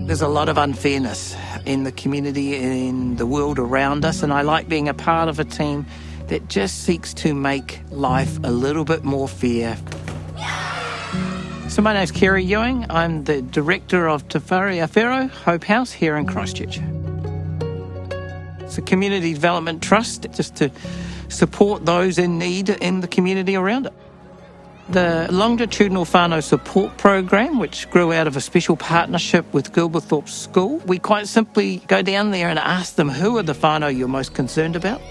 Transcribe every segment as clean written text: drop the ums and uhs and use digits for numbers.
There's a lot of unfairness in the community, in the world around us, and I like being a part of a team that just seeks to make life a little bit more fair. So my name's Kerry Ewing. I'm the director of Te Whare Awhero, Hope House, here in Christchurch. It's a community development trust just to support those in need in the community around it. The longitudinal whānau support program, which grew out of a special partnership with Gilberthorpe School, we quite simply go down there and ask them who are the whānau you're most concerned about.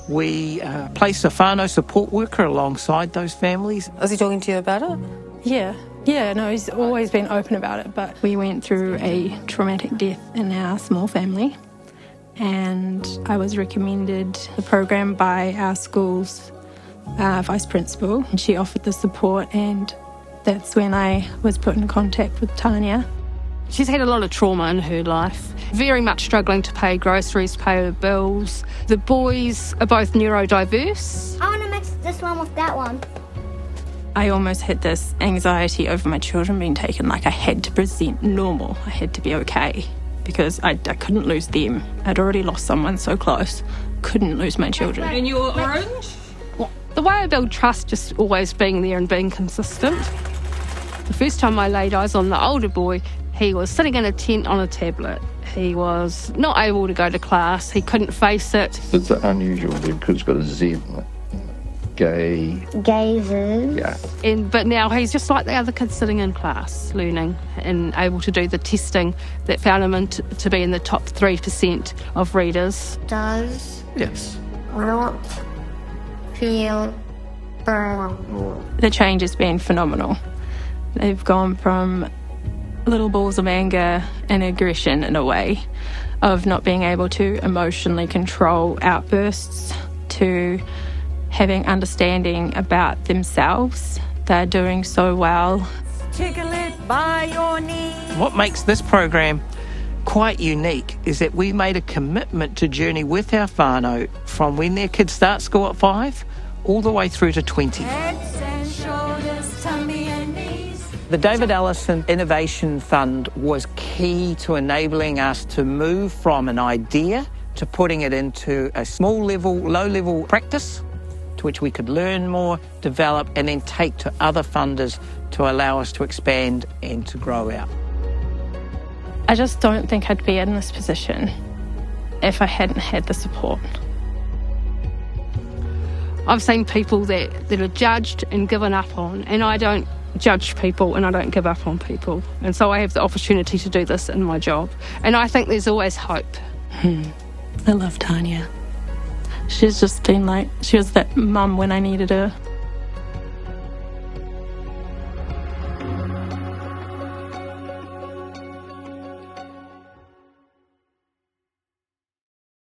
We place a whānau support worker alongside those families. Was he talking to you about it? Yeah, no, he's always been open about it, but we went through a traumatic death in our small family, and I was recommended the program by our school's vice principal, and she offered the support, and that's when I was put in contact with Tanya. She's had a lot of trauma in her life, very much struggling to pay groceries, pay her bills. The boys are both neurodiverse. I want to mix this one with that one. I almost had this anxiety over my children being taken, like I had to present normal, I had to be okay, because I couldn't lose them. I'd already lost someone so close, couldn't lose my children. And you're orange? The way I build trust, just always being there and being consistent. The first time I laid eyes on the older boy, he was sitting in a tent on a tablet. He was not able to go to class. He couldn't face it. It's unusual because it's got a Z. Gay. Gazes. Yeah. But now he's just like the other kids sitting in class, learning and able to do the testing that found him to be in the top 3% of readers. Does Yes. not feel burned. The change has been phenomenal. They've gone from little balls of anger and aggression in a way, of not being able to emotionally control outbursts, to having understanding about themselves. They're doing so well. Tickle it by your knee. What makes this program quite unique is that we made a commitment to journey with our whānau from when their kids start school at 5 all the way through to 20. Heads and shoulders, tummy and knees. The David Ellison Innovation Fund was key to enabling us to move from an idea to putting it into a small level, low level practice to which we could learn more, develop, and then take to other funders to allow us to expand and to grow out. I just don't think I'd be in this position if I hadn't had the support. I've seen people that are judged and given up on, and I don't judge people and I don't give up on people. And so I have the opportunity to do this in my job. And I think there's always hope. I love Tanya. She's just been like, she was that mum when I needed her.